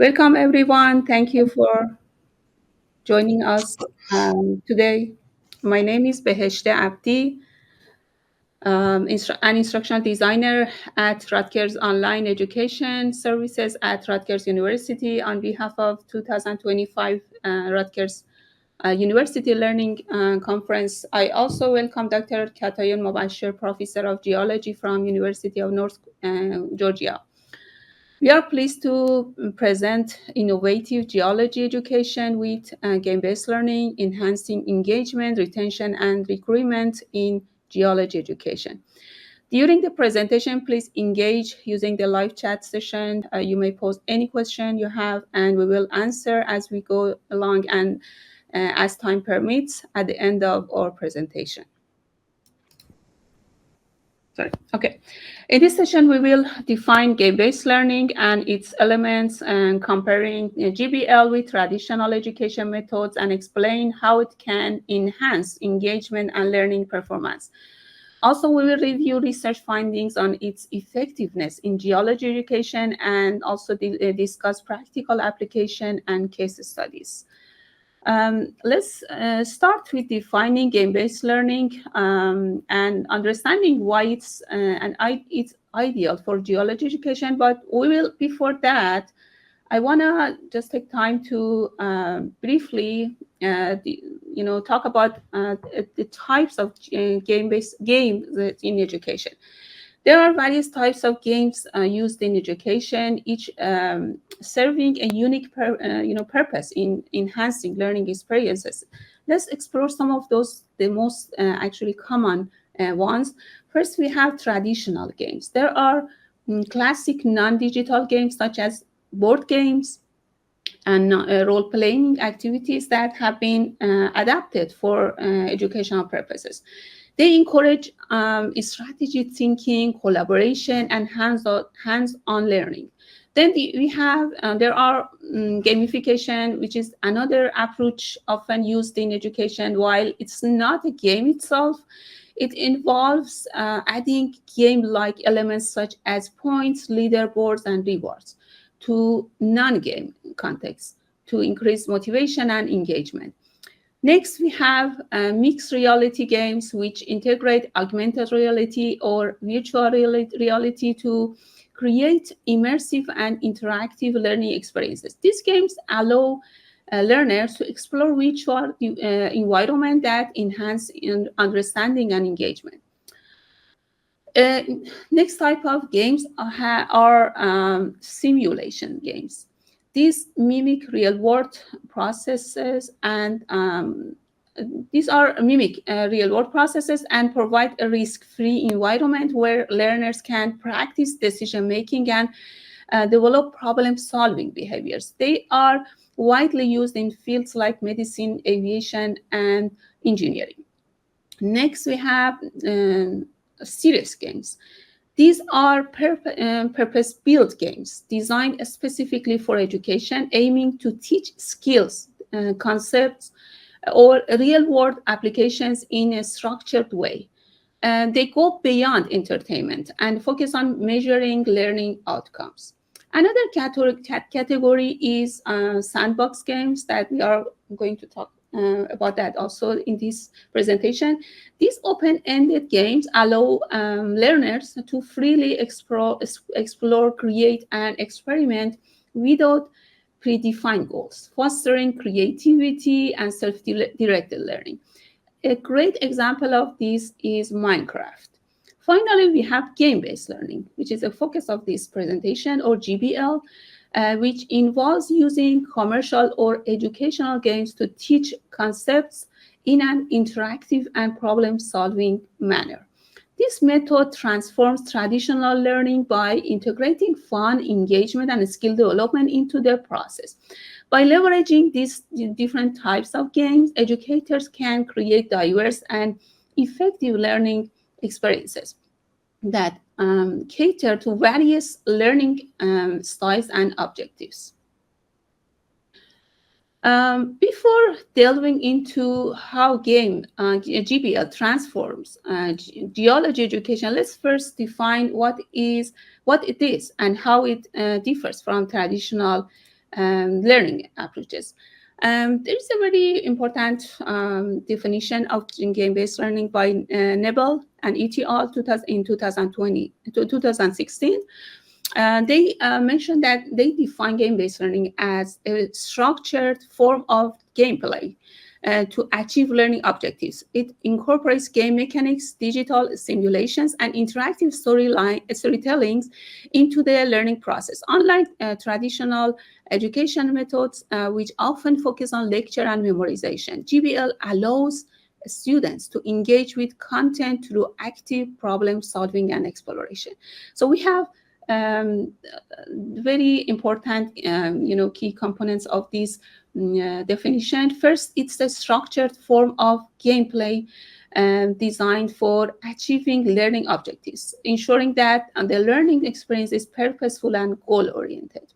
Welcome, everyone. Thank you for joining us today. My name is Beheshte Abdi, an instructional designer at Rutgers Online Education Services at Rutgers University on behalf of 2025 Rutgers University Learning Conference. I also welcome Dr. Katayan Mobashir, Professor of Geology from University of North Georgia. We are pleased to present innovative geology education with game-based learning, enhancing engagement, retention, and recruitment in geology education. During the presentation, please engage using the live chat session. You may post any question you have, and we will answer as we go along and as time permits at the end of our presentation. Sorry. Okay. In this session, we will define game-based learning and its elements and comparing GBL with traditional education methods and explain how it can enhance engagement and learning performance. Also, we will review research findings on its effectiveness in geology education and also discuss practical application and case studies. Let's start with defining game-based learning and understanding why it's ideal for geology education. But before that, I want to just take time to briefly, talk about the types of game-based games in education. There are various types of games used in education, each serving a unique purpose in enhancing learning experiences. Let's explore some of those, the most actually common ones. First, we have traditional games. There are classic non-digital games such as board games and role-playing activities that have been adapted for educational purposes. They encourage strategy thinking, collaboration, and hands-on learning. Then there are gamification, which is another approach often used in education. While it's not a game itself, it involves adding game-like elements such as points, leaderboards, and rewards to non-game contexts to increase motivation and engagement. Next, we have mixed reality games, which integrate augmented reality or virtual reality to create immersive and interactive learning experiences. These games allow learners to explore virtual environment that enhance understanding and engagement. Uh, Next type of games are simulation games. These mimic real-world processes and real-world processes and provide a risk-free environment where learners can practice decision-making and develop problem-solving behaviors. They are widely used in fields like medicine, aviation, and engineering. Next, we have serious games. These are purpose-built games designed specifically for education, aiming to teach skills, concepts, or real-world applications in a structured way. They go beyond entertainment and focus on measuring learning outcomes. Another category is sandbox games that we are going to talk about that also in this presentation. These open-ended games allow learners to freely explore, create, and experiment without predefined goals, fostering creativity and self-directed learning. A great example of this is Minecraft. Finally, we have game-based learning, which is a focus of this presentation, or GBL, which involves using commercial or educational games to teach concepts in an interactive and problem-solving manner. This method transforms traditional learning by integrating fun, engagement, and skill development into the process. By leveraging these different types of games, educators can create diverse and effective learning experiences that cater to various learning styles and objectives. Before delving into how GBL transforms geology education, let's first define what it is and how it differs from traditional learning approaches. There is a very important definition of game-based learning by Nebel and et al. 2000, in 2020 to 2016. They mentioned that they define game-based learning as a structured form of gameplay to achieve learning objectives. It incorporates game mechanics, digital simulations, and interactive storytellings into the learning process. Unlike traditional education methods, which often focus on lecture and memorization, GBL allows students to engage with content through active problem solving and exploration. So we have very important, key components of this definition. First, it's a structured form of gameplay designed for achieving learning objectives, ensuring that the learning experience is purposeful and goal-oriented.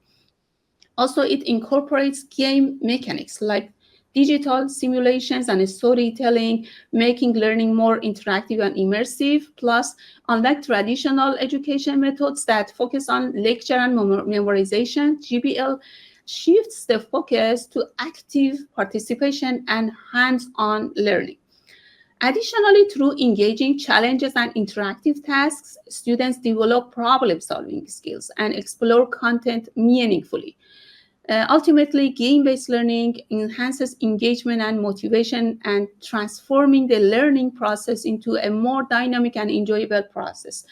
Also, it incorporates game mechanics like digital simulations and storytelling, making learning more interactive and immersive. Plus, unlike traditional education methods that focus on lecture and memorization, GBL shifts the focus to active participation and hands-on learning. Additionally, through engaging challenges and interactive tasks, students develop problem-solving skills and explore content meaningfully. Ultimately, game-based learning enhances engagement and motivation and transforming the learning process into a more dynamic and enjoyable process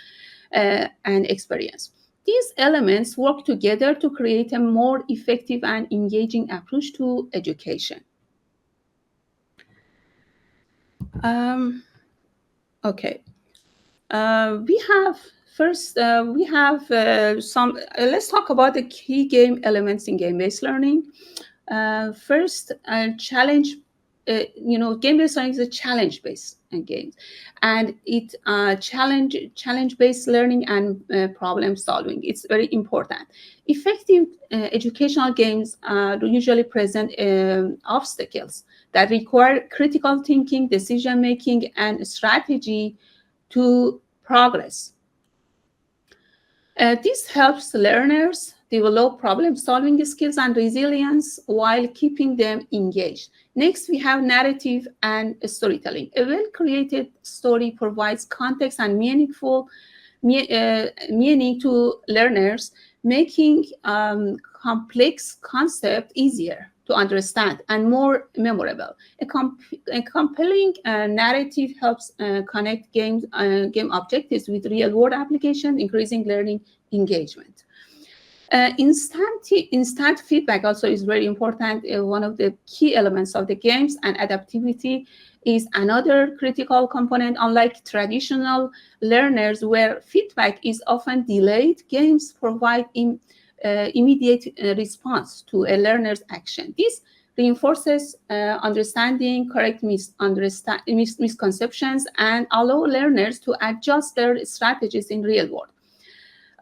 and experience. These elements work together to create a more effective and engaging approach to education. Okay. We have some, let's talk about the key game elements in game-based learning. First, challenge, game-based learning is a challenge-based game, and it challenge-based learning and problem solving. It's very important. Effective educational games usually present obstacles that require critical thinking, decision-making, and strategy to progress. This helps learners develop problem-solving skills and resilience while keeping them engaged. Next, we have narrative and storytelling. A well-created story provides context and meaning to learners, making complex concepts easier to understand and more memorable. A compelling narrative helps connect game objectives with real-world applications, increasing learning engagement. Instant feedback also is very important. One of the key elements of the games, and adaptivity is another critical component. Unlike traditional learners where feedback is often delayed, games provide immediate response to a learner's action. This reinforces understanding, correct misconceptions, and allow learners to adjust their strategies in real world.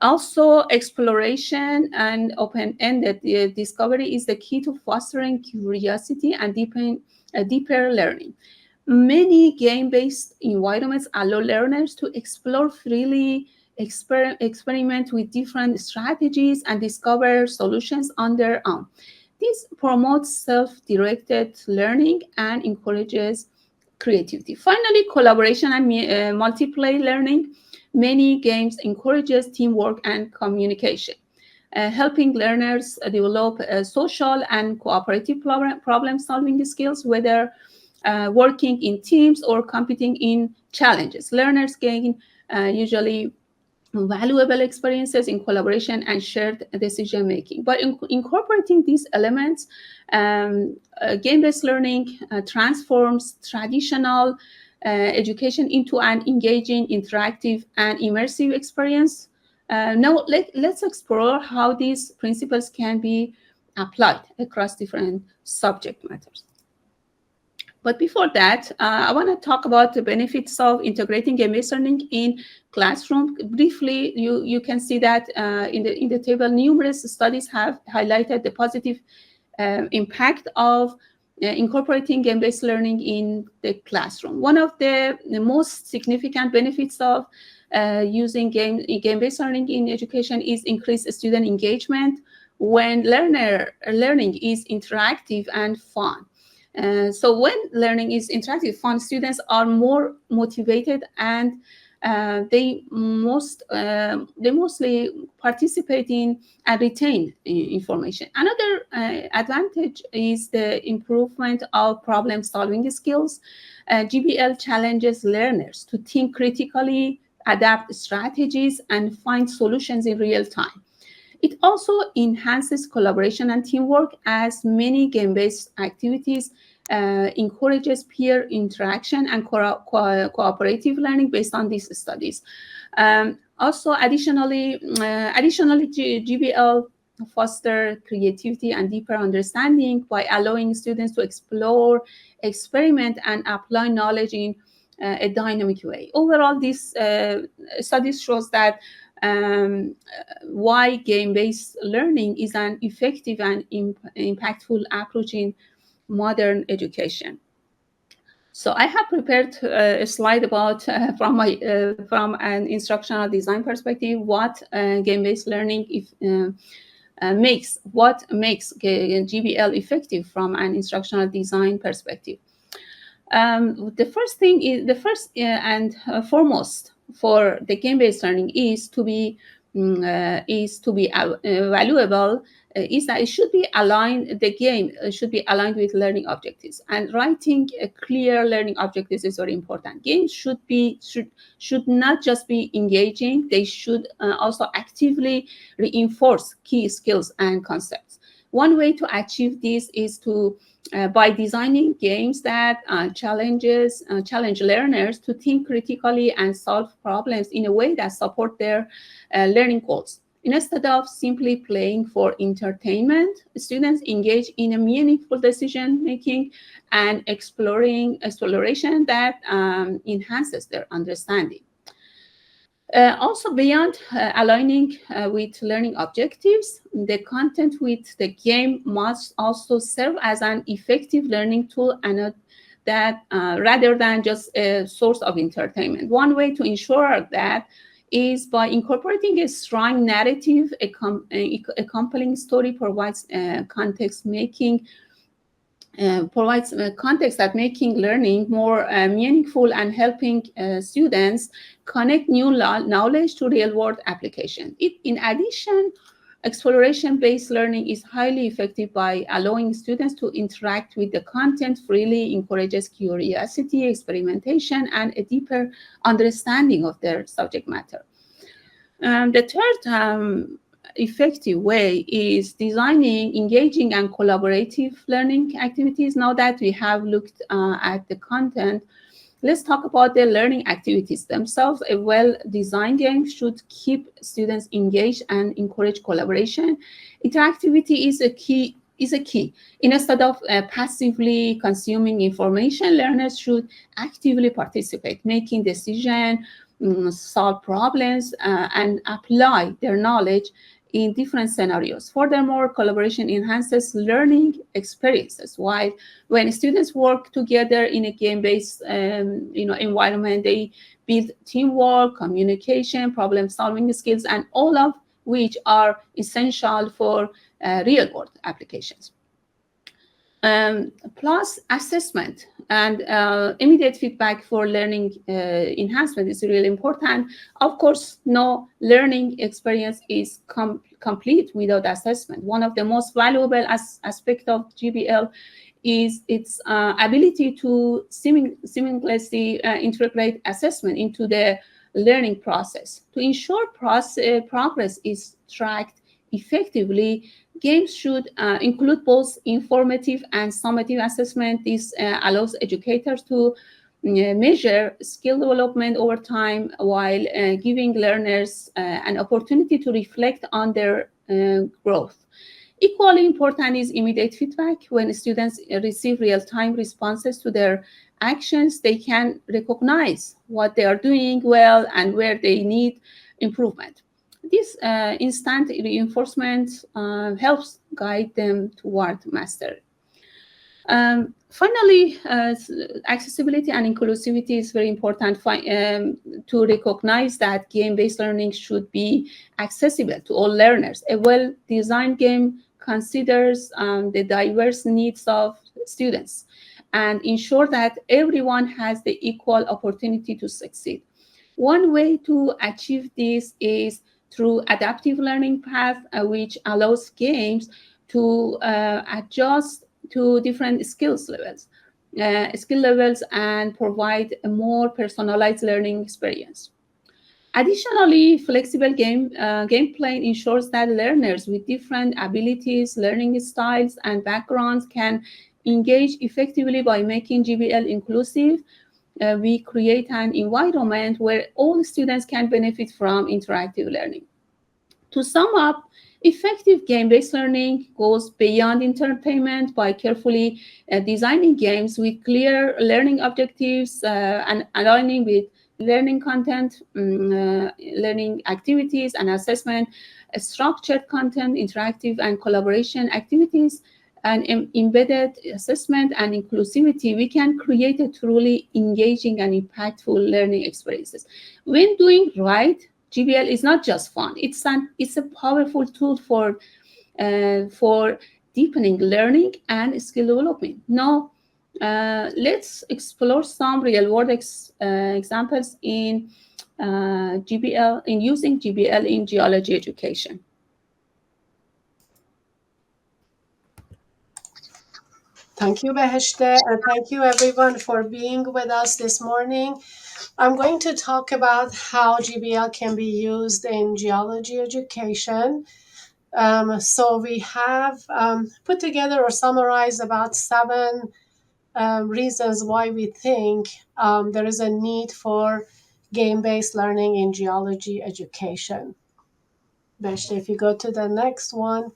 Also, exploration and open-ended discovery is the key to fostering curiosity and deeper learning. Many game-based environments allow learners to explore freely, experiment with different strategies, and discover solutions on their own. This promotes self-directed learning and encourages creativity. Finally, collaboration and multiplayer learning. Many games encourages teamwork and communication, helping learners develop social and cooperative problem-solving skills, whether working in teams or competing in challenges. Learners gain usually valuable experiences in collaboration and shared decision making. By incorporating these elements, game-based learning transforms traditional education into an engaging, interactive, and immersive experience. Now, let's explore how these principles can be applied across different subject matters. But before that, I want to talk about the benefits of integrating game-based learning in classroom. Briefly, you can see that in the table, numerous studies have highlighted the positive impact of incorporating game-based learning in the classroom. One of the most significant benefits of using game-based learning in education is increased student engagement. when learning is interactive and fun. So when learning is interactive, fun, students are more motivated and they mostly participate in and retain information. Another advantage is the improvement of problem solving skills. GBL challenges learners to think critically, adapt strategies, and find solutions in real time. It also enhances collaboration and teamwork, as many game-based activities encourages peer interaction and cooperative learning based on these studies. Also, additionally, GBL foster creativity and deeper understanding by allowing students to explore, experiment, and apply knowledge in a dynamic way. Overall, this studies shows that why game-based learning is an effective and impactful approach in modern education. So I have prepared a slide about from an instructional design perspective what game-based learning makes GBL effective from an instructional design perspective. The first thing is the first and foremost for the game-based learning is to be valuable, is that it should be aligned. The game should be aligned with learning objectives, and writing a clear learning objectives is very important. Games should not just be engaging; they should also actively reinforce key skills and concepts. One way to achieve this is to by designing games that challenge learners to think critically and solve problems in a way that support their learning goals. Instead of simply playing for entertainment, students engage in a meaningful decision making and exploration that enhances their understanding. Also, beyond aligning with learning objectives, the content with the game must also serve as an effective learning tool and that rather than just a source of entertainment. One way to ensure that is by incorporating a strong narrative. A compelling story provides context that making learning more meaningful and helping students connect new knowledge to real-world application. In addition, exploration-based learning is highly effective by allowing students to interact with the content freely, encourages curiosity, experimentation, and a deeper understanding of their subject matter. The third effective way is designing engaging and collaborative learning activities. Now that we have looked at the content, let's talk about the learning activities themselves. A well-designed game should keep students engaged and encourage collaboration. Interactivity is a key. Instead of passively consuming information, learners should actively participate, making decisions, solve problems, and apply their knowledge in different scenarios. Furthermore, collaboration enhances learning experiences. While when students work together in a game-based environment, they build teamwork, communication, problem-solving skills, and all of which are essential for real-world applications. Plus, assessment and immediate feedback for learning enhancement is really important. Of course, no learning experience is complete without assessment. One of the most valuable aspects of GBL is its ability to seamlessly integrate assessment into the learning process. To ensure progress is tracked effectively, games should include both informative and summative assessment. This allows educators to measure skill development over time while giving learners an opportunity to reflect on their growth. Equally important is immediate feedback. When students receive real-time responses to their actions, they can recognize what they are doing well and where they need improvement. This instant reinforcement helps guide them toward mastery. Finally, accessibility and inclusivity is very important to recognize that game-based learning should be accessible to all learners. A well-designed game considers the diverse needs of students and ensure that everyone has the equal opportunity to succeed. One way to achieve this is through adaptive learning path, which allows games to adjust to different skill levels and provide a more personalized learning experience. Additionally, flexible gameplay ensures that learners with different abilities, learning styles, and backgrounds can engage effectively. By making GBL inclusive, we create an environment where all students can benefit from interactive learning. To sum up, effective game-based learning goes beyond entertainment by carefully designing games with clear learning objectives and aligning with learning content, learning activities and assessment, structured content, interactive and collaboration activities, and embedded assessment and inclusivity. We can create a truly engaging and impactful learning experiences. When doing right, GBL is not just fun. It's a powerful tool for deepening learning and skill development. Now, let's explore some real-world examples in GBL in using GBL in geology education. Thank you, Beheshte, and thank you everyone for being with us this morning. I'm going to talk about how GBL can be used in geology education. So we have put together or summarized about 7 reasons why we think there is a need for game-based learning in geology education. Beheshte, if you go to the next one.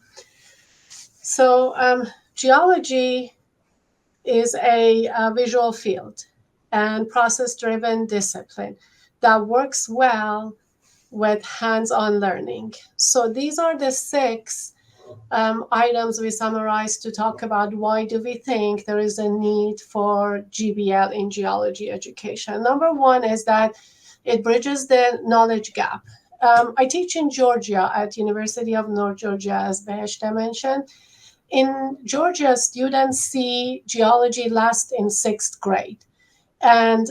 So geology is a visual field and process-driven discipline that works well with hands-on learning. So these are the 6 items we summarized to talk about why do we think there is a need for GBL in geology education. Number 1 is that it bridges the knowledge gap. I teach in Georgia at University of North Georgia, as Beheshte mentioned. In Georgia, students see geology last in 6th grade. And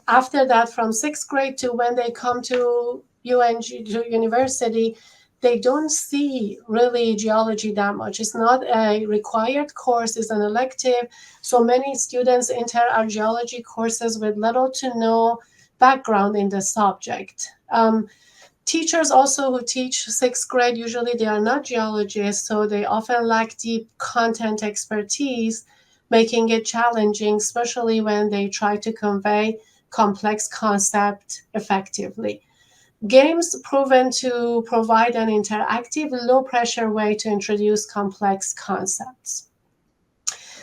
after that, from 6th grade to when they come to UNG, to university, they don't see really geology that much. It's not a required course, it's an elective. So many students enter our geology courses with little to no background in the subject. Teachers also who teach 6th grade, usually they are not geologists, so they often lack deep content expertise, making it challenging, especially when they try to convey complex concept effectively. Games proven to provide an interactive, low-pressure way to introduce complex concepts.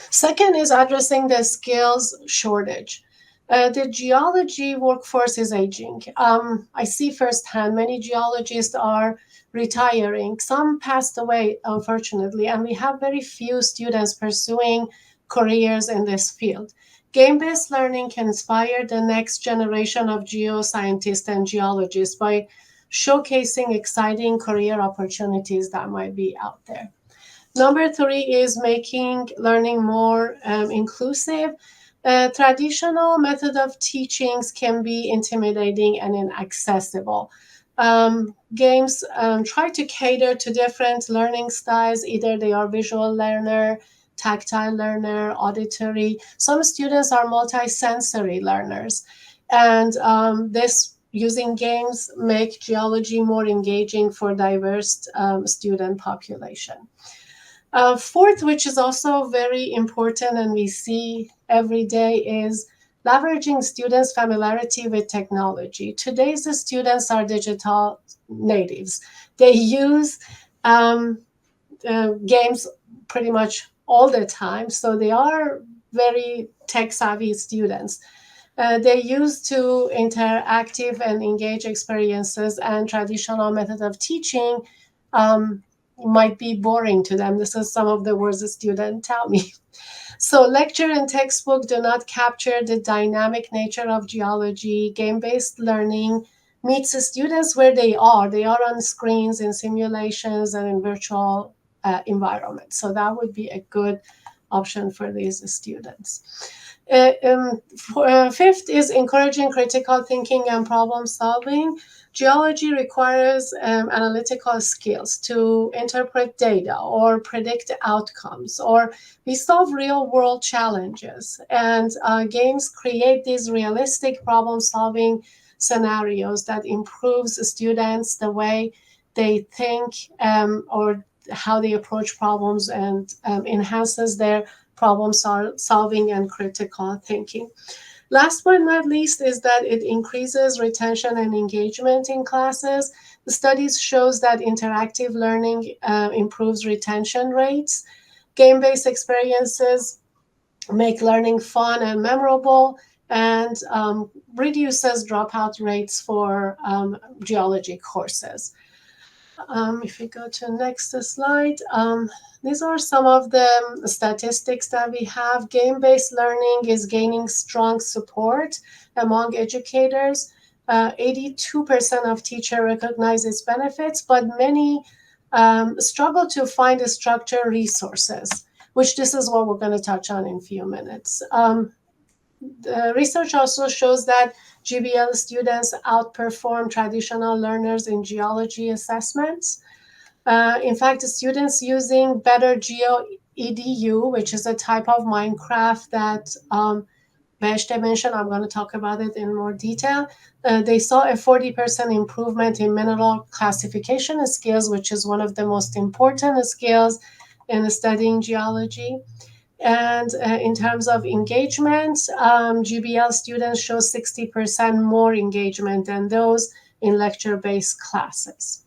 Second is addressing the skills shortage. The geology workforce is aging. I see firsthand many geologists are retiring. Some passed away, unfortunately, and we have very few students pursuing careers in this field. Game-based learning can inspire the next generation of geoscientists and geologists by showcasing exciting career opportunities that might be out there. Number 3 is making learning more inclusive. Traditional method of teachings can be intimidating and inaccessible. Games try to cater to different learning styles. Either they are visual learner, tactile learner, auditory. Some students are multisensory learners. And this using games make geology more engaging for diverse student population. Fourth, which is also very important and we see every day, is leveraging students' familiarity with technology. Today's students are digital natives. They use games pretty much all the time, so they are very tech-savvy students. They used to interactive and engage experiences, and traditional method of teaching might be boring to them. This is some of the words the students tell me. So, lecture and textbook do not capture the dynamic nature of geology. Game based learning meets the students where they are. They are on screens, in simulations, and in virtual environments. So, that would be a good option for these students. Fifth is encouraging critical thinking and problem solving. Geology requires analytical skills to interpret data or predict outcomes, or we solve real world challenges. And games create these realistic problem solving scenarios that improves students the way they think, or how they approach problems, and enhances their problem solving and critical thinking. Last but not least is that it increases retention and engagement in classes. The studies shows that interactive learning improves retention rates. Game-based experiences make learning fun and memorable, and reduces dropout rates for geology courses. If we go to next slide, these are some of the statistics that we have. Game-based learning is gaining strong support among educators. 82% of teachers recognize its benefits, but many struggle to find the structured resources, which this is what we're going to touch on in a few minutes. The research also shows that GBL students outperform traditional learners in geology assessments. In fact, the students using Better Geo EDU, which is a type of Minecraft that Beshte mentioned, I'm going to talk about it in more detail. They saw a 40% improvement in mineral classification skills, which is one of the most important skills in studying geology. And in terms of engagement, GBL students show 60% more engagement than those in lecture-based classes.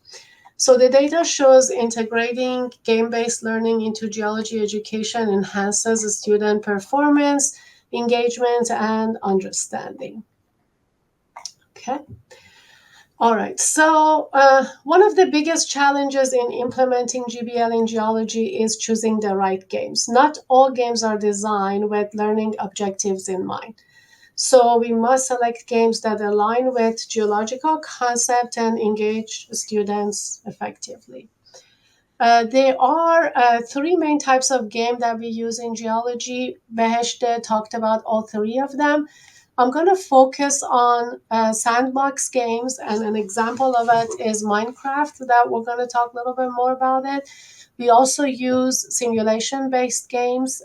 So the data shows integrating game-based learning into geology education enhances student performance, engagement, and understanding. Okay. All right. So one of the biggest challenges in implementing GBL in geology is choosing the right games. Not all games are designed with learning objectives in mind. So we must select games that align with geological concept and engage students effectively. There are three main types of game that we use in geology. Beheshte talked about all three of them. I'm going to focus on sandbox games, and an example of it is Minecraft, that we're going to talk a little bit more about it. We also use simulation-based games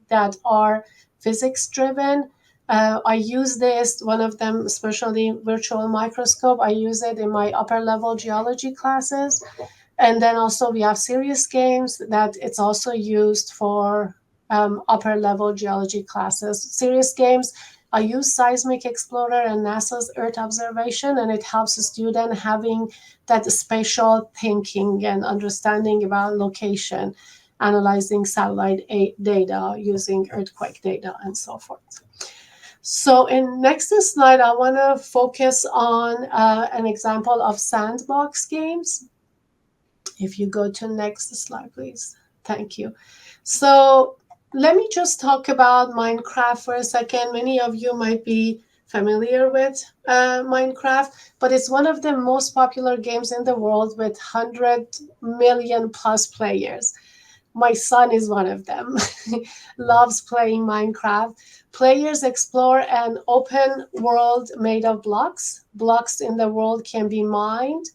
that are physics-driven. I use this, one of them, especially virtual microscope. I use it in my upper level geology classes. And then also we have serious games that it's also used for upper level geology classes. Serious games, I use Seismic Explorer and NASA's Earth observation, and it helps a student having that spatial thinking and understanding about location, analyzing satellite data, using earthquake data, and so forth. So in next slide, I want to focus on an example of sandbox games. If you go to next slide, please. Thank you. So let me just talk about Minecraft for a second. Many of you might be familiar with Minecraft, but it's one of the most popular games in the world with 100 million plus players. My son is one of them, loves playing Minecraft. Players explore an open world made of blocks. Blocks in the world can be mined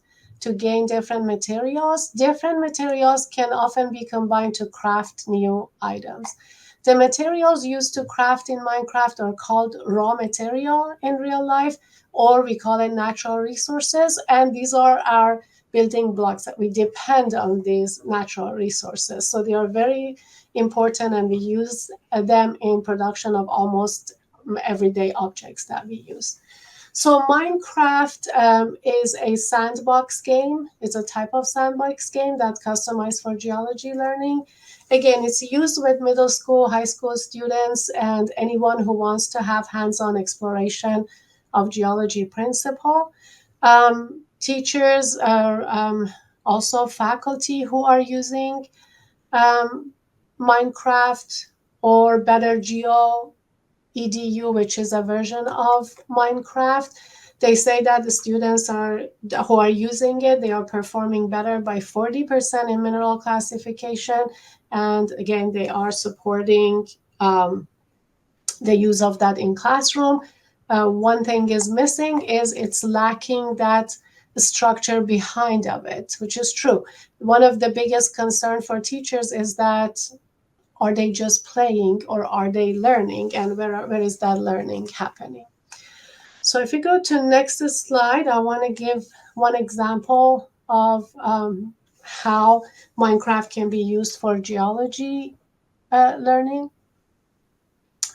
to gain different materials. Different materials can often be combined to craft new items. The materials used to craft in Minecraft are called raw material in real life, or we call it natural resources. And these are our building blocks that we depend on these natural resources. So they are very important, and we use them in production of almost everyday objects that we use. So Minecraft is a sandbox game. It's a type of sandbox game that's customized for geology learning. Again, it's used with middle school, high school students, and anyone who wants to have hands-on exploration of geology principle. Teachers are also faculty who are using Minecraft or Better Geo EDU, which is a version of Minecraft. They say that the students who are using it, they are performing better by 40% in mineral classification. And again, they are supporting the use of that in classroom. One thing is missing is it's lacking that structure behind of it, which is true. One of the biggest concern for teachers is that are they just playing or are they learning, and where is that learning happening? So if we go to next slide, I want to give one example of how Minecraft can be used for geology learning.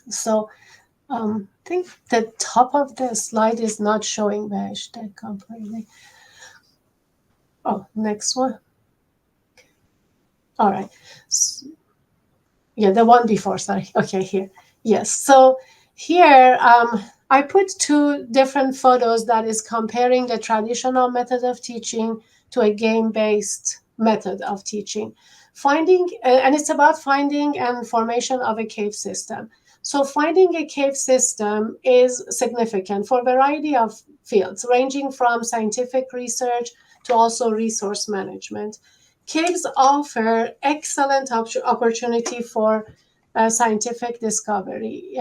So I think the top of the slide is not showing the hashtag completely. Oh, next one. All right. Yeah, the one before, sorry. Okay, here. Yes. So here I put two different photos that is comparing the traditional method of teaching to a game-based method of teaching. And it's about finding and formation of a cave system. So finding a cave system is significant for a variety of fields, ranging from scientific research to also resource management. Caves offer excellent opportunity for scientific discovery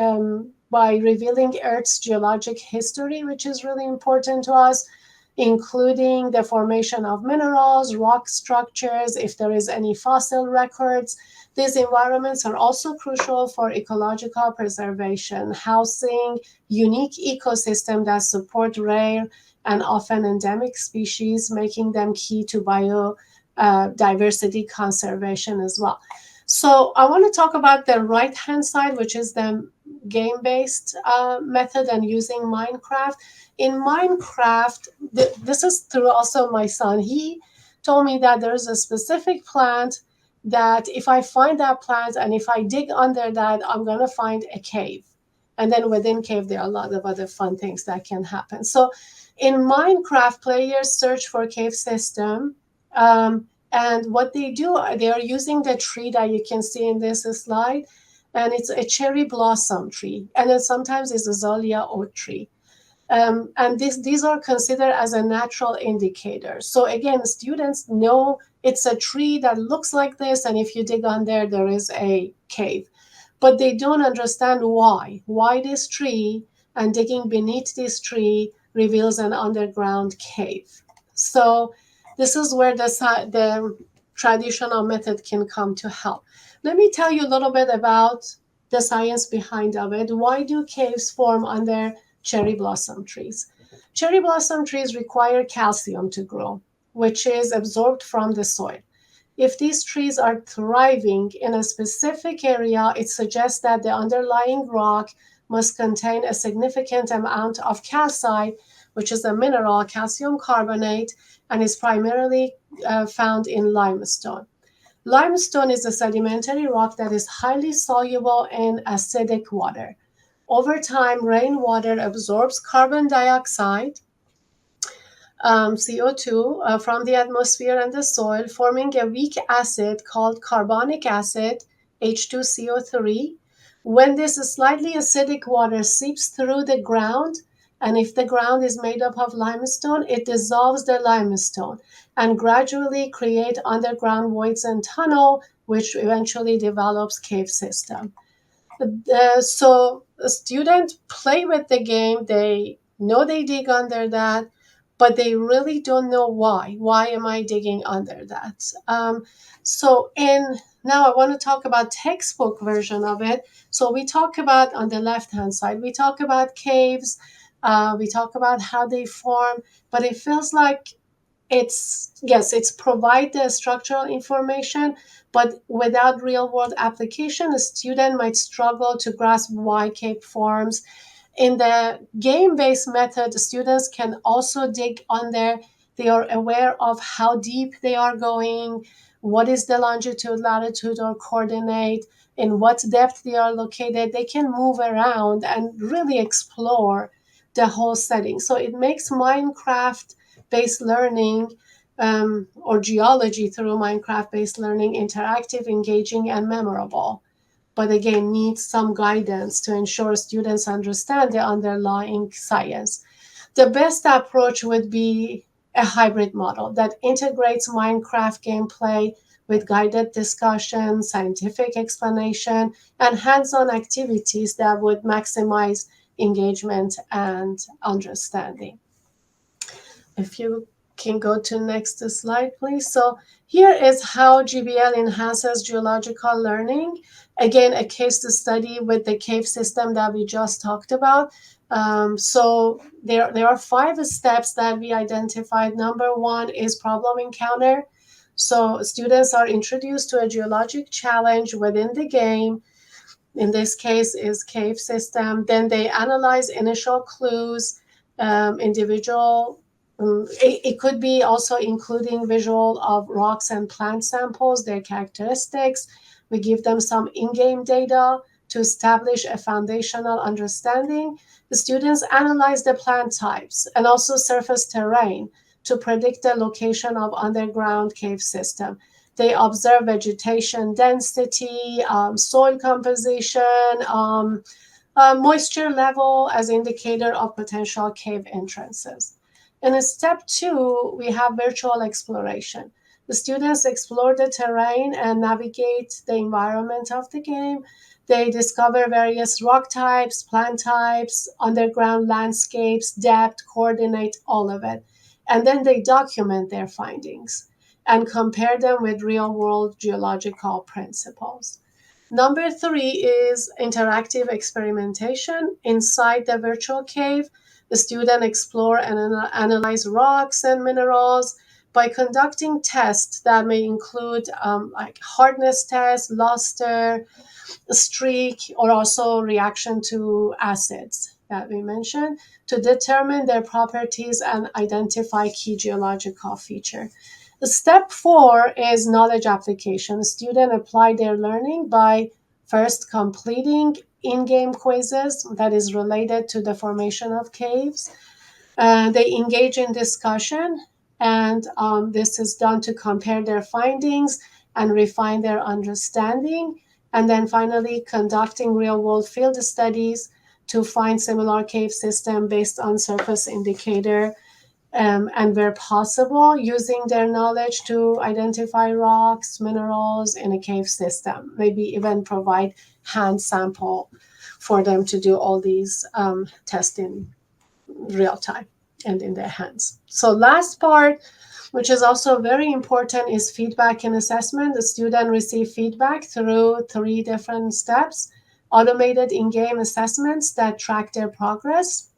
by revealing Earth's geologic history, which is really important to us, including the formation of minerals, rock structures, if there is any fossil records. These environments are also crucial for ecological preservation, housing unique ecosystems that support rare and often endemic species, making them key to diversity conservation as well. So I want to talk about the right-hand side, which is the game-based method and using Minecraft. In Minecraft, this is through also my son. He told me that there's a specific plant that if I find that plant and if I dig under that, I'm going to find a cave. And then within cave, there are a lot of other fun things that can happen. So in Minecraft, players search for cave system. And what they do, they are using the tree that you can see in this slide, and it's a cherry blossom tree, and then sometimes it's a Zolia oak tree. And these are considered as a natural indicator. So again, students know it's a tree that looks like this, and if you dig on there, there is a cave. But they don't understand why this tree, and digging beneath this tree reveals an underground cave. So this is where the traditional method can come to help. Let me tell you a little bit about the science behind of it. Why do caves form under cherry blossom trees? Cherry blossom trees require calcium to grow, which is absorbed from the soil. If these trees are thriving in a specific area, it suggests that the underlying rock must contain a significant amount of calcite, which is a mineral, calcium carbonate, and is primarily found in limestone. Limestone is a sedimentary rock that is highly soluble in acidic water. Over time, rainwater absorbs carbon dioxide, CO2, from the atmosphere and the soil, forming a weak acid called carbonic acid, H2CO3. When this slightly acidic water seeps through the ground, and if the ground is made up of limestone, it dissolves the limestone and gradually create underground voids and tunnel, which eventually develops cave system. So the students play with the game. They know they dig under that, but they really don't know why. Why am I digging under that? So in now I want to talk about textbook version of it. So we talk about on the left hand side, we talk about caves, we talk about how they form, but it feels like it's provide the structural information, but without real world application, a student might struggle to grasp why cave forms. In the game based method, students can also dig under. They are aware of how deep they are going, what is the longitude, latitude, or coordinate, in what depth they are located. They can move around and really explore the whole setting. So it makes Minecraft based learning or geology through Minecraft based learning interactive, engaging, and memorable. but again needs some guidance to ensure students understand the underlying science. The best approach would be a hybrid model that integrates Minecraft gameplay with guided discussion, scientific explanation, and hands on activities that would maximize engagement and understanding. If you can go to next slide, please. So here is how GBL enhances geological learning. Again, a case study with the cave system that we just talked about. So there are 5 steps that we identified. Number one is problem encounter. So students are introduced to a geologic challenge within the game. In this case is cave system. Then they analyze initial clues, individual. It could be also including visual of rocks and plant samples, their characteristics. We give them some in-game data to establish a foundational understanding. The students analyze the plant types and also surface terrain to predict the location of underground cave system. They observe vegetation density, soil composition, moisture level as indicator of potential cave entrances. In step 2, we have virtual exploration. The students explore the terrain and navigate the environment of the game. They discover various rock types, plant types, underground landscapes, depth, coordinate, all of it. And then they document their findings and compare them with real world geological principles. Number 3 is interactive experimentation. Inside the virtual cave, the student explore and analyze rocks and minerals by conducting tests that may include like hardness tests, luster, streak, or also reaction to acids that we mentioned to determine their properties and identify key geological feature. Step 4 is knowledge application. Students apply their learning by first completing in-game quizzes that is related to the formation of caves. They engage in discussion, and this is done to compare their findings and refine their understanding. And then finally, conducting real world field studies to find similar cave system based on surface indicator, and where possible, using their knowledge to identify rocks, minerals in a cave system, maybe even provide hand sample for them to do all these tests in real time and in their hands. So last part, which is also very important, is feedback and assessment. The student receive feedback through 3 different steps: automated in-game assessments that track their progress.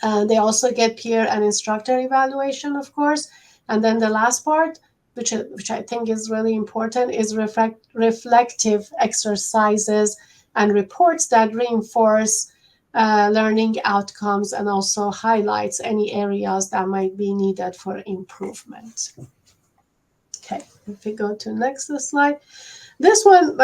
They also get peer and instructor evaluation, of course. And then the last part, which I think is really important, is reflective exercises and reports that reinforce learning outcomes and also highlights any areas that might be needed for improvement. Okay, if we go to next slide. This one,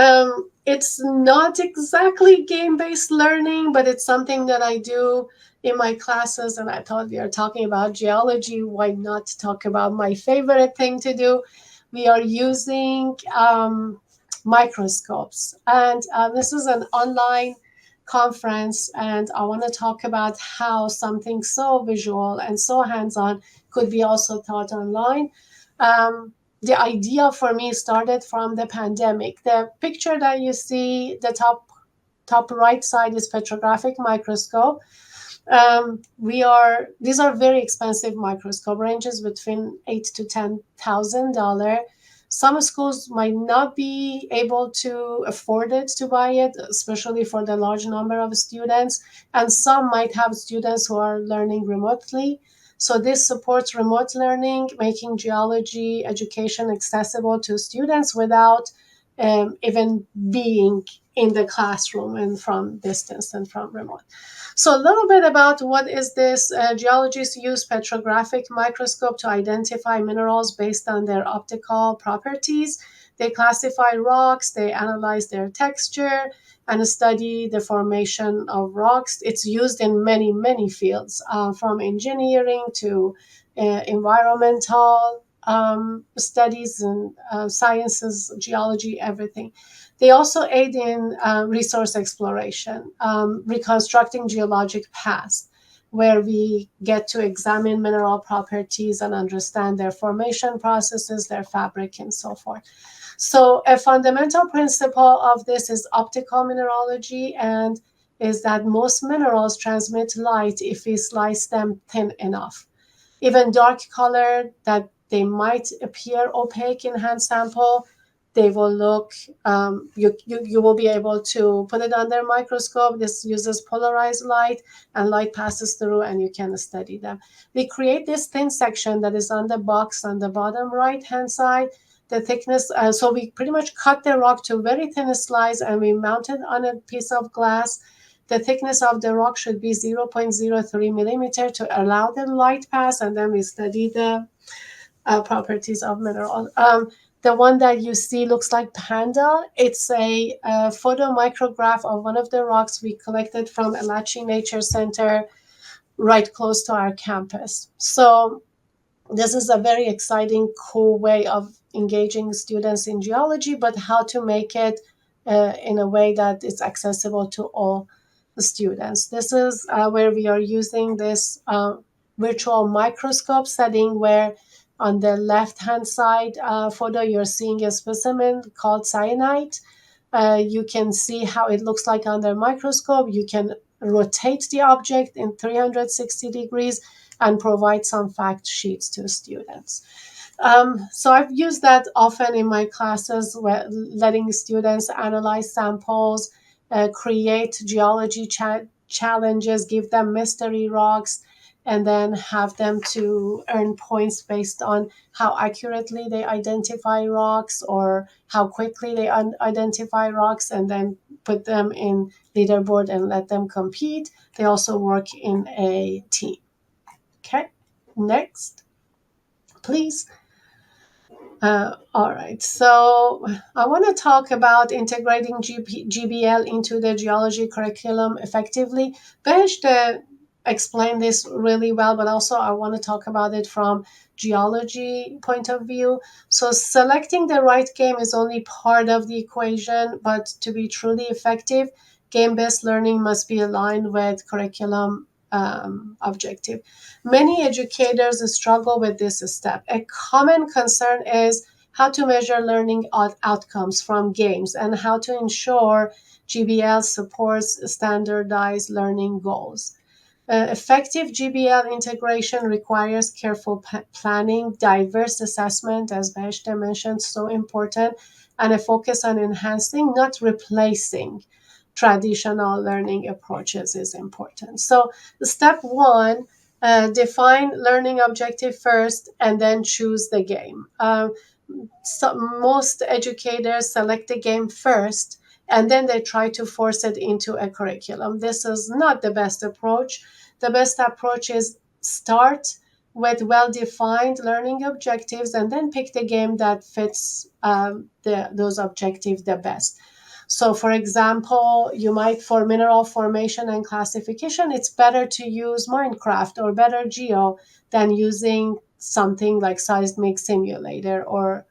it's not exactly game-based learning, but it's something that I do in my classes, and I thought we are talking about geology. Why not talk about my favorite thing to do? We are using microscopes, and this is an online conference, and I want to talk about how something so visual and so hands-on could be also taught online. The idea for me started from the pandemic. The picture that you see, the top right side is petrographic microscope. These are very expensive microscope, ranges between $8,000 to $10,000. Some schools might not be able to afford it to buy it, especially for the large number of students, and some might have students who are learning remotely. So this supports remote learning, making geology education accessible to students without even being in the classroom and from distance and from remote. So a little bit about what is this. Geologists use petrographic microscope to identify minerals based on their optical properties. They classify rocks, they analyze their texture, and study the formation of rocks. It's used in many, many fields, from engineering to environmental studies and sciences, geology, everything. They also aid in resource exploration, reconstructing geologic paths, where we get to examine mineral properties and understand their formation processes, their fabric, and so forth. So, a fundamental principle of this is optical mineralogy, and is that most minerals transmit light if we slice them thin enough. Even dark color that they might appear opaque in hand sample, they will look, you will be able to put it under microscope. This uses polarized light, and light passes through and you can study them. We create this thin section that is on the box on the bottom right hand side. The thickness, so we pretty much cut the rock to very thin slice and we mount it on a piece of glass. The thickness of the rock should be 0.03 millimeter to allow the light pass, and then we study the properties of mineral. The one that you see looks like panda. It's a photo micrograph of one of the rocks we collected from Alachi Nature Center right close to our campus. So this is a very exciting, cool way of engaging students in geology, but how to make it in a way that it's accessible to all the students. This is where we are using this virtual microscope setting, where on the left hand side photo you're seeing a specimen called cyanite. You can see how it looks like under microscope. You can rotate the object in 360 degrees and provide some fact sheets to students. So I've used that often in my classes, where letting students analyze samples, create geology challenges, give them mystery rocks, and then have them to earn points based on how accurately they identify rocks or how quickly they identify rocks, and then put them in leaderboard and let them compete. They also work in a team. Okay, next, please. All right, so I want to talk about integrating GBL into the geology curriculum effectively. Beheshte explained this really well, but also I want to talk about it from geology point of view. So selecting the right game is only part of the equation, but to be truly effective, game-based learning must be aligned with curriculum objective. Many educators struggle with this step. A common concern is how to measure learning outcomes from games and how to ensure GBL supports standardized learning goals. Effective GBL integration requires careful planning, diverse assessment, as Beheshte mentioned, so important, and a focus on enhancing, not replacing, traditional learning approaches is important. So, step one, define learning objective first and then choose the game. So most educators select the game first and then they try to force it into a curriculum. This is not the best approach. The best approach is start with well defined learning objectives and then pick the game that fits those objectives the best. So, for example, you might, for mineral formation and classification, it's better to use Minecraft or better Geo than using something like Seismic Simulator or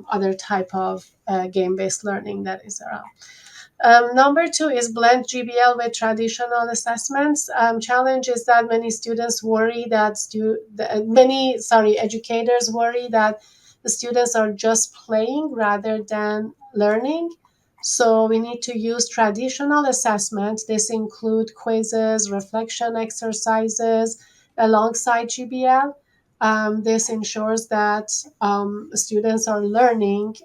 other type of game-based learning that is around. Number two is blend GBL with traditional assessments. Challenge is that many students worry that educators worry that the students are just playing rather than learning. So we need to use traditional assessment. This include quizzes, reflection exercises alongside GBL. This ensures that students are learning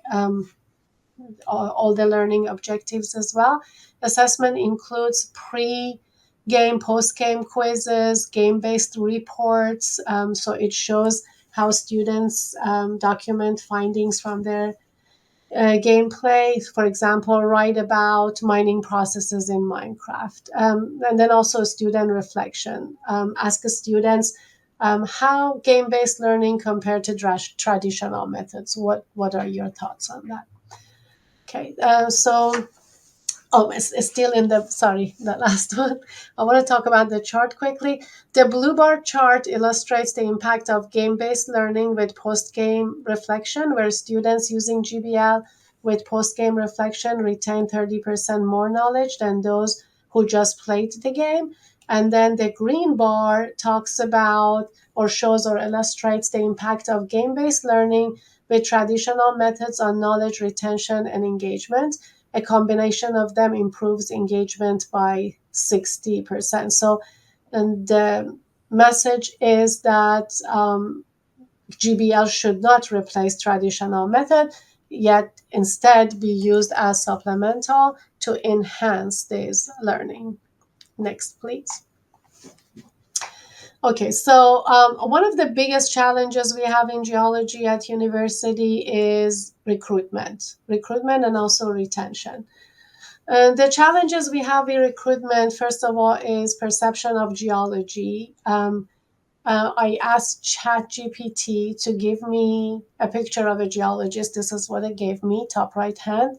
all the learning objectives as well. Assessment includes pre-game, post-game quizzes, game-based reports. So it shows how students document findings from their gameplay. For example, write about mining processes in Minecraft. And then also student reflection. Ask students how game-based learning compared to traditional methods. What are your thoughts on that? Okay, it's still in the, sorry, the last one. I want to talk about the chart quickly. The blue bar chart illustrates the impact of game-based learning with post-game reflection, where students using GBL with post-game reflection retain 30% more knowledge than those who just played the game. And then the green bar talks about or shows or illustrates the impact of game-based learning with traditional methods on knowledge retention and engagement. A combination of them improves engagement by 60%. So, and the message is that GBL should not replace traditional method, yet instead be used as supplemental to enhance this learning. Next, please. Okay, so one of the biggest challenges we have in geology at university is recruitment and also retention. The challenges we have in recruitment, first of all, is perception of geology. I asked ChatGPT to give me a picture of a geologist. This is what it gave me, top right hand,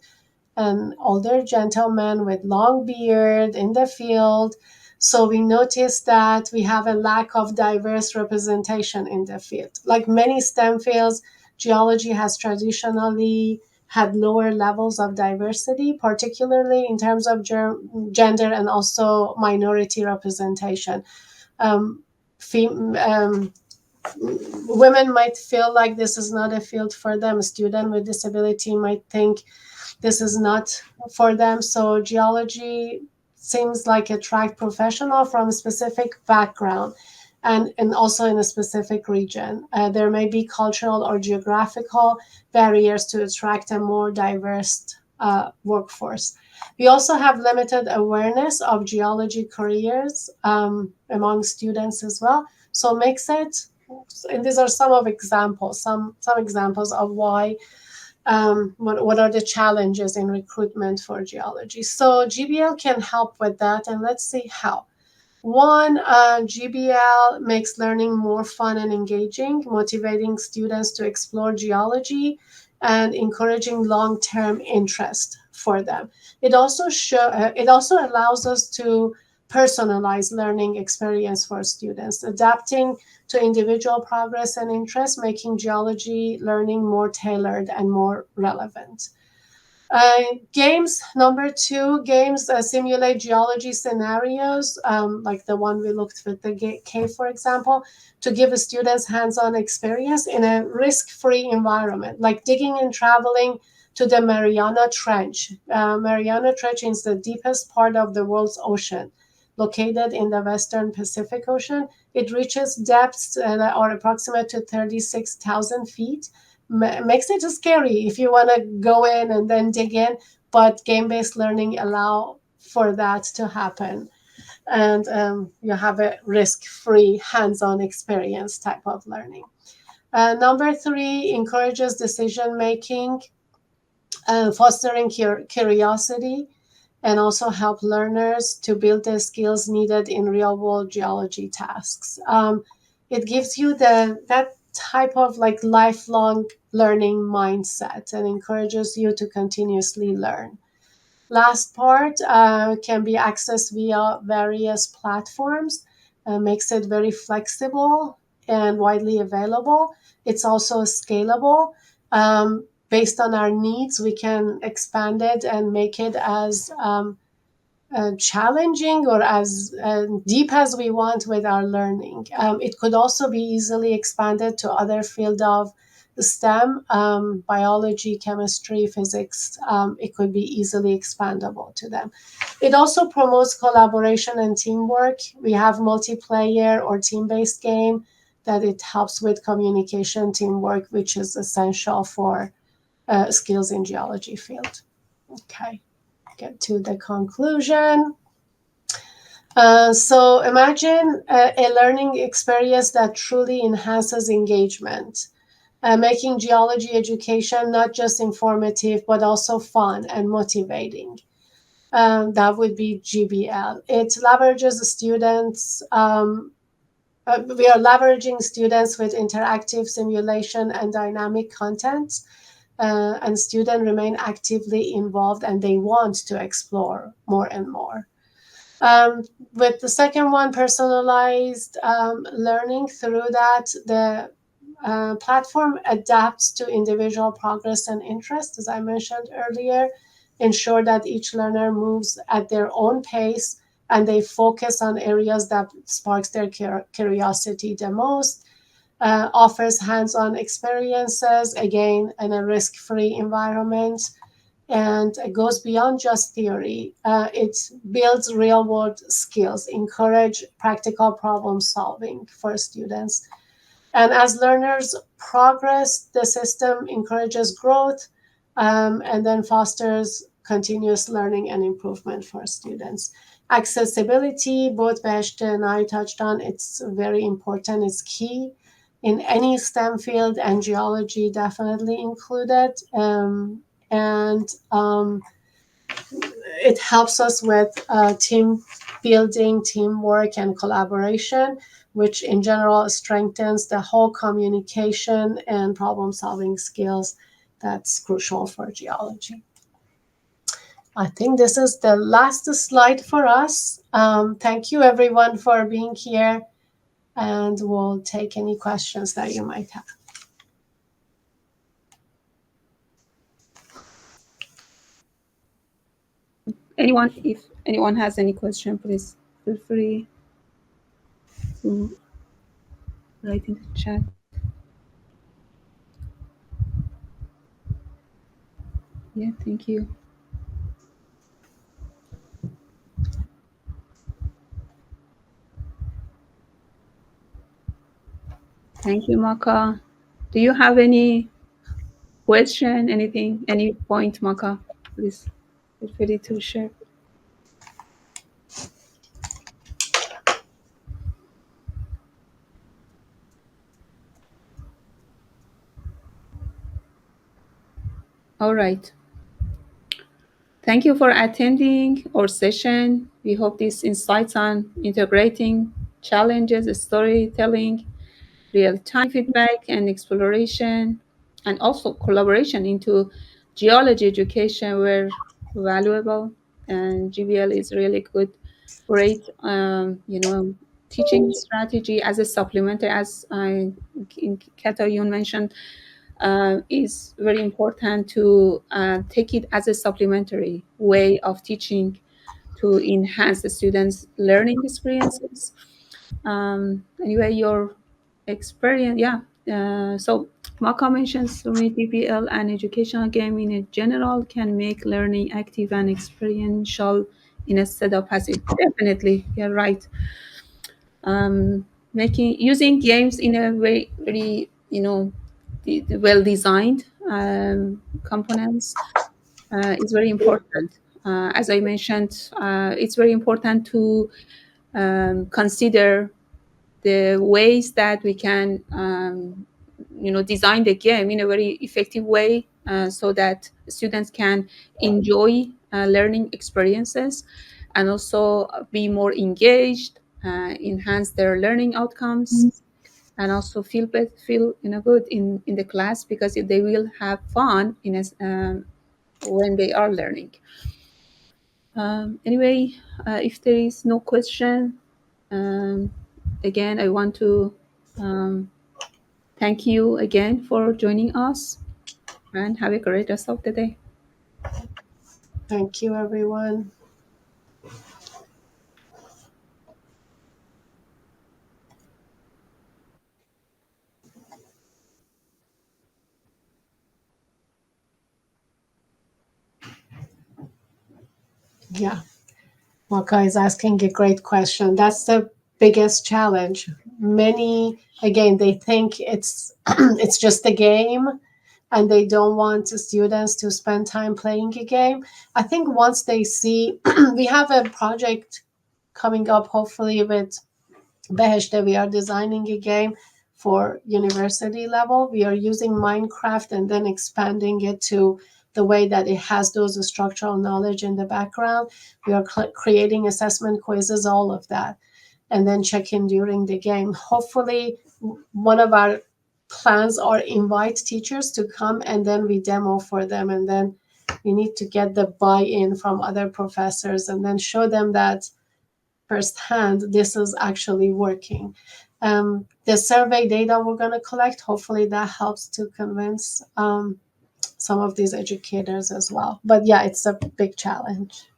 an older gentleman with long beard in the field. So we noticed that we have a lack of diverse representation in the field. Like many STEM fields, geology has traditionally had lower levels of diversity, particularly in terms of gender and also minority representation. Um, Women might feel like this is not a field for them. A student with disability might think this is not for them. So geology seems like a track professional from a specific background and also in a specific region. There may be cultural or geographical barriers to attract a more diverse workforce. We also have limited awareness of geology careers among students as well. So makes it, and these are some examples of why what are the challenges in recruitment for geology. So GBL can help with that, and let's see how. One, GBL makes learning more fun and engaging, motivating students to explore geology and encouraging long-term interest for them. It also allows us to personalize learning experience for students, adapting to individual progress and interest, making geology learning more tailored and more relevant. Games, number two, games simulate geology scenarios, like the one we looked with the cave, for example, to give students hands-on experience in a risk-free environment, like digging and traveling to the Mariana Trench. Mariana Trench is the deepest part of the world's ocean, located in the western Pacific Ocean. It reaches depths that are approximate to 36,000 feet. Makes it scary if you want to go in and then dig in, but game-based learning allow for that to happen, and you have a risk-free hands-on experience type of learning. Number three, encourages decision making, fostering curiosity, and also help learners to build the skills needed in real-world geology tasks. It gives you that type of like lifelong learning mindset and encourages you to continuously learn. Last part can be accessed via various platforms, makes it very flexible and widely available. It's also scalable. Based on our needs, we can expand it and make it as challenging or as deep as we want with our learning. It could also be easily expanded to other field of STEM, biology, chemistry, physics. It could be easily expandable to them. It also promotes collaboration and teamwork. We have multiplayer or team-based game that it helps with communication, teamwork, which is essential for skills in geology field. Okay, get to the conclusion. So imagine a learning experience that truly enhances engagement, making geology education not just informative, but also fun and motivating. That would be GBL. It leverages the students. We are leveraging students with interactive simulation and dynamic content, and students remain actively involved and they want to explore more and more. With the second one, personalized learning, through that, the platform adapts to individual progress and interest, as I mentioned earlier, ensure that each learner moves at their own pace and they focus on areas that sparks their curiosity the most, offers hands-on experiences, again, in a risk-free environment, and it goes beyond just theory. It builds real-world skills, encourage practical problem solving for students. And as learners progress, the system encourages growth and then fosters continuous learning and improvement for students. Accessibility, both Beheshte and I touched on, it's very important, it's key in any STEM field, and geology definitely included. And it helps us with team building, teamwork, and collaboration, which in general strengthens the whole communication and problem solving skills that's crucial for geology. I think this is the last slide for us. Thank you, everyone, for being here, and we'll take any questions that you might have. Anyone, if anyone has any question, please feel free to write in the chat. Yeah, thank you. Thank you, Maka. Do you have any question, anything, any point, Maka? Please feel free to share. All right. Thank you for attending our session. We hope these insights on integrating challenges, storytelling, real-time feedback and exploration, and also collaboration into geology education were valuable. And GBL is really good, great, teaching strategy as a supplementary, as Katayun mentioned, is very important to take it as a supplementary way of teaching to enhance the students' learning experiences. Anyway, your experience, yeah. So Maka mentions DPL and educational game in a general can make learning active and experiential instead of passive. Definitely, you're right. Making using games in a very well designed components is very important. As I mentioned, it's very important to consider the ways that we can design the game in a very effective way, so that students can enjoy learning experiences and also be more engaged, enhance their learning outcomes, and also feel good in the class, because they will have fun when they are learning. Anyway, if there is no question, um, again, I want to um, thank you again for joining us, and have a great rest of the day. Thank you, everyone. Yeah. Waka is asking a great question. That's the biggest challenge. Many, again, they think it's it's just a game, and they don't want the students to spend time playing a game. I think once they see, we have a project coming up, hopefully with Beheshte. We are designing a game for university level. We are using Minecraft and then expanding it to the way that it has those structural knowledge in the background. We are creating assessment quizzes, all of that, and then check in during the game. Hopefully, one of our plans are invite teachers to come and then we demo for them, and then we need to get the buy-in from other professors and then show them that firsthand this is actually working. The survey data we're going to collect, hopefully that helps to convince some of these educators as well. But yeah, it's a big challenge.